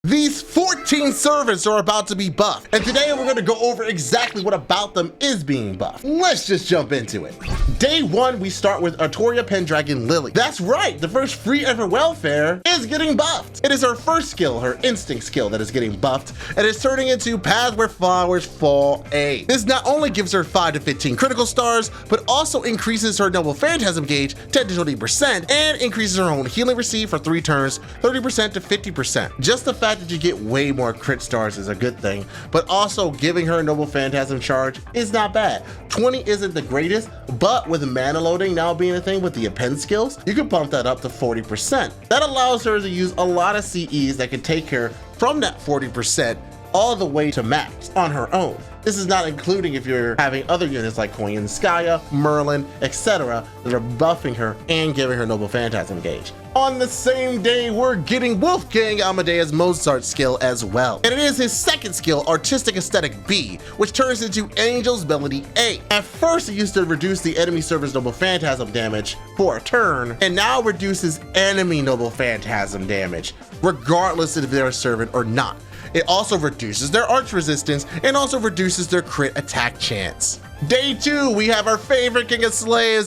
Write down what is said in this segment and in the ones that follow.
These 14 servants are about to be buffed, and today we're gonna go over exactly what about them is being buffed. Let's just jump into it. Day 1, we start with our Toria Pendragon Lily. That's right, the first free ever welfare is getting buffed. It is her first skill, her instinct skill, that is getting buffed, and it's turning into Path Where Flowers Fall A. This not only gives her 5 to 15 critical stars, but also increases her noble phantasm gauge 10 to 20%, and increases her own healing received for 3 turns, 30% to 50%. Just the fact that you get way more crit stars is a good thing, but also giving her a noble phantasm charge is not bad. 20 isn't the greatest, but with mana loading now being a thing with the append skills, you can bump that up to 40%. That allows her to use a lot of CEs that can take her from that 40% all the way to max on her own. This is not including if you're having other units like Koyanskaya, Merlin, etc. that are buffing her and giving her noble phantasm gauge. On the same day, we're getting Wolfgang Amadeus Mozart's skill as well. And it is his second skill, Artistic Aesthetic B, which turns into Angel's Melody A. At first, it used to reduce the enemy server's noble phantasm damage for a turn, and now reduces enemy noble phantasm damage, regardless if they're a servant or not. It also reduces their arch resistance and also reduces their crit attack chance. Day 2, we have our favorite King of Slayers,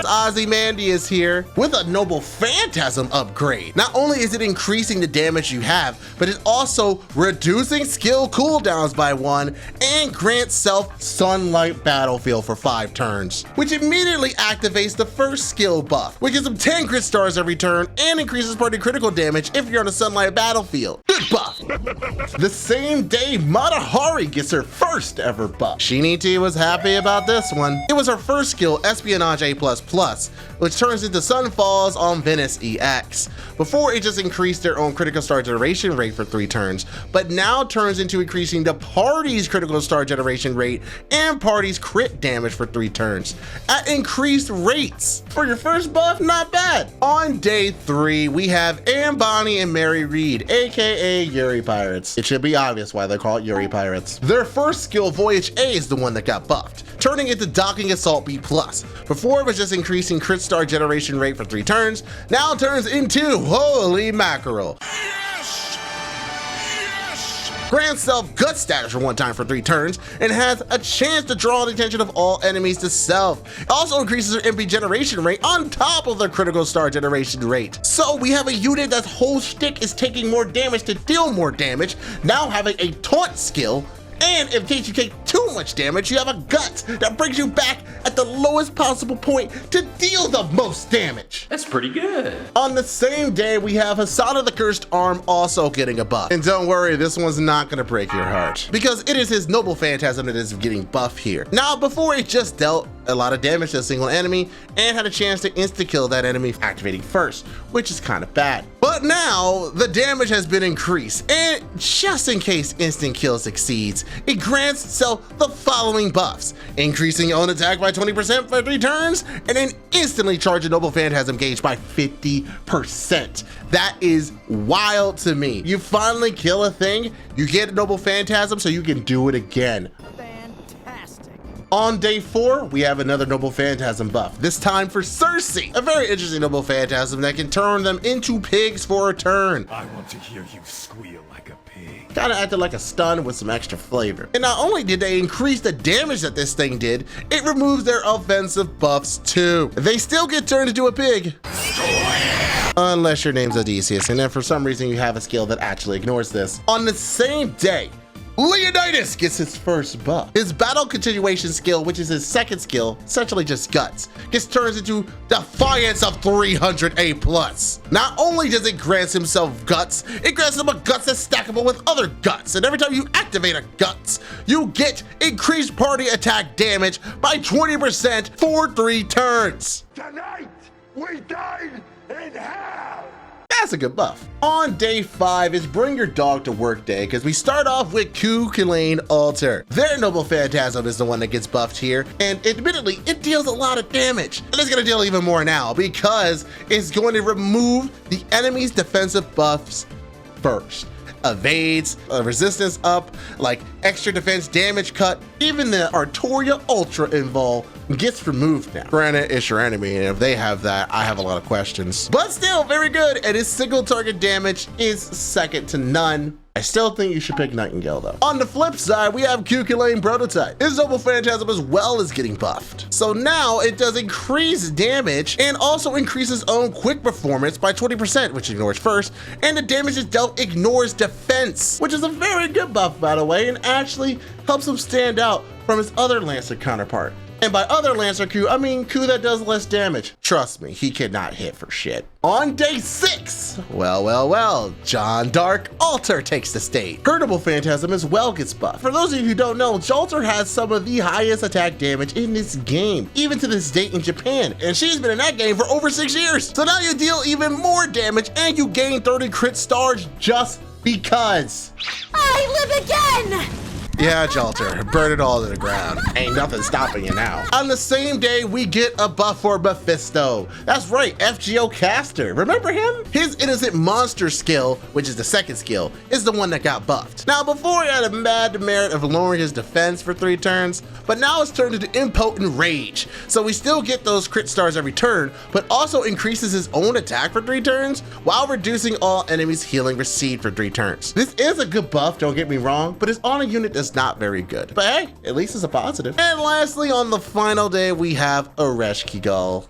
Ozymandias here with a noble phantasm upgrade. Not only is it increasing the damage you have, but it's also reducing skill cooldowns by 1 and grants self sunlight battlefield for 5 turns, which immediately activates the first skill buff, which gives them 10 crit stars every turn and increases party critical damage if you're on a sunlight battlefield. Good buff. The same day, Matahari gets her first ever buff. Shiniti was happy about this one. It was her first skill, Espionage A++, which turns into Sunfalls on Venice EX. Before, it just increased their own critical star generation rate for 3 turns, but now turns into increasing the party's critical star generation rate and party's crit damage for 3 turns at increased rates. For your first buff, not bad. On day 3, we have Ambani and Mary Reed, aka Yuri Pirates. It should be obvious why they're called Yuri Pirates. Their first skill, Voyage A, is the one that got buffed, turning into Docking Assault B+. Before, it was just increasing crit star generation rate for 3 turns, now turns into Holy Mackerel. Yes! Yes! Grants self gut status for 1 time for 3 turns and has a chance to draw the attention of all enemies to self. It also increases their MP generation rate on top of their critical star generation rate. So we have a unit that's whole shtick is taking more damage to deal more damage, now having a taunt skill. And in case you take too much damage, you have a gut that brings you back at the lowest possible point to deal the most damage. That's pretty good. On the same day, we have Asada the Cursed Arm also getting a buff. And don't worry, this one's not gonna break your heart, because it is his noble phantasm that is getting buffed here. Now, before, it just dealt a lot of damage to a single enemy and had a chance to insta-kill that enemy activating first, which is kind of bad. But now, the damage has been increased, and just in case instant kill succeeds, it grants itself the following buffs: increasing your own attack by 20% for 3 turns, and then instantly charge a noble phantasm gauge by 50%. That is wild to me. You finally kill a thing, you get a noble phantasm so you can do it again. On day 4, we have another noble phantasm buff, this time for Cersei, a very interesting noble phantasm that can turn them into pigs for a turn. I want to hear you squeal like a pig. Kinda acted like a stun with some extra flavor. And not only did they increase the damage that this thing did, it removes their offensive buffs too. They still get turned into a pig. Unless your name's Odysseus, and then for some reason you have a skill that actually ignores this. On the same day, Leonidas gets his first buff. His battle continuation skill, which is his second skill, essentially just guts, gets turned into Defiance of 300 A+. Not only does it grant himself guts, it grants him a guts that's stackable with other guts, and every time you activate a guts, you get increased party attack damage by 20% for 3 turns. Tonight, we dine in hell! That's a good buff. On day 5 is Bring Your Dog to Work Day, because we start off with Kuda Lane Alter. Their noble phantasm is the one that gets buffed here, and admittedly, it deals a lot of damage. And it's gonna deal even more now, because it's going to remove the enemy's defensive buffs first. Evades, resistance up, like extra defense damage cut, even the Toria Ultra involved gets removed now. Granted, it's your enemy, and if they have that, I have a lot of questions. But still, very good, and his single target damage is second to none. I still think you should pick Nightingale though. On the flip side, we have Kyrian Lane prototype. His noble Phantasm as well is getting buffed. So now it does increase damage and also increases own quick performance by 20%, which ignores first, and the damage is dealt ignores defense, which is a very good buff by the way, and actually helps him stand out from his other Lancer counterpart. And by other Lancer Q, I mean Q that does less damage. Trust me, he cannot hit for shit. On day 6, well, John Dark Alter takes the stage. Her noble Phantasm as well gets buffed. For those of you who don't know, Jalter has some of the highest attack damage in this game, even to this date in Japan, and she's been in that game for over 6 years. So now you deal even more damage and you gain 30 crit stars just because. I live again! Yeah, Jalter, burn it all to the ground. Ain't nothing stopping you now. On the same day, we get a buff for Befisto. That's right, FGO caster. Remember him? His innocent monster skill, which is the second skill, is the one that got buffed. Now, before he had a mad demerit of lowering his defense for 3 turns, but now it's turned into impotent rage. So we still get those crit stars every turn, but also increases his own attack for 3 turns, while reducing all enemies' healing received for 3 turns. This is a good buff, don't get me wrong, but it's on a unit that's not very good. But hey, at least it's a positive. And lastly, on the final day, we have Ereshkigal.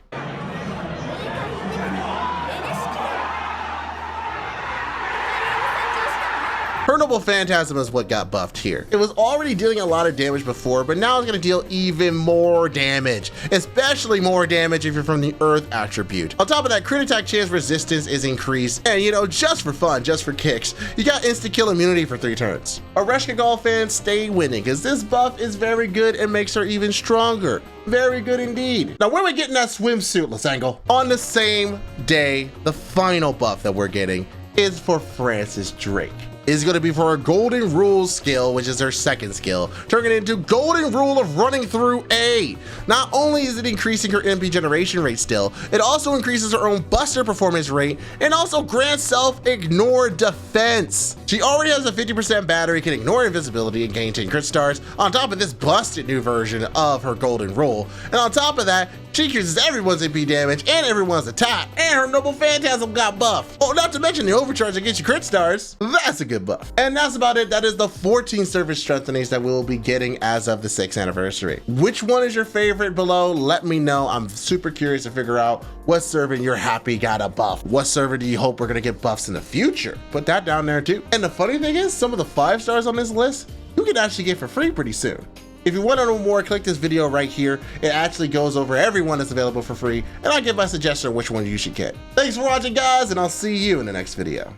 Her noble Phantasm is what got buffed here. It was already dealing a lot of damage before, but now it's gonna deal even more damage, especially more damage if you're from the Earth attribute. On top of that, crit attack chance resistance is increased, and you know, just for fun, just for kicks, you got insta-kill immunity for 3 turns. Ereshkigal fans, stay winning, because this buff is very good and makes her even stronger. Very good indeed. Now, where are we getting that swimsuit, Lasangle? On the same day, the final buff that we're getting is for Francis Drake. Is going to be for her Golden Rule skill, which is her second skill, turning it into Golden Rule of Running Through A. Not only is it increasing her MP generation rate still, it also increases her own buster performance rate and also grants self-ignore defense. She already has a 50% battery, can ignore invisibility and gain 10 crit stars, on top of this busted new version of her Golden Rule. And on top of that, she increases everyone's MP damage and everyone's attack, and her noble Phantasm got buffed. Oh, not to mention the overcharge that gets you crit stars. That's a good buff. And that's about it. That is the 14 service strengthenings that we'll be getting as of the 6th anniversary. Which one is your favorite below? Let me know. I'm super curious to figure out what server you're happy got a buff. What server do you hope we're gonna get buffs in the future? Put that down there too. And the funny thing is, some of the 5 stars on this list, you can actually get for free pretty soon. If you want to know more, click this video right here. It actually goes over everyone that's available for free, and I'll give my suggestion on which one you should get. Thanks for watching, guys, and I'll see you in the next video.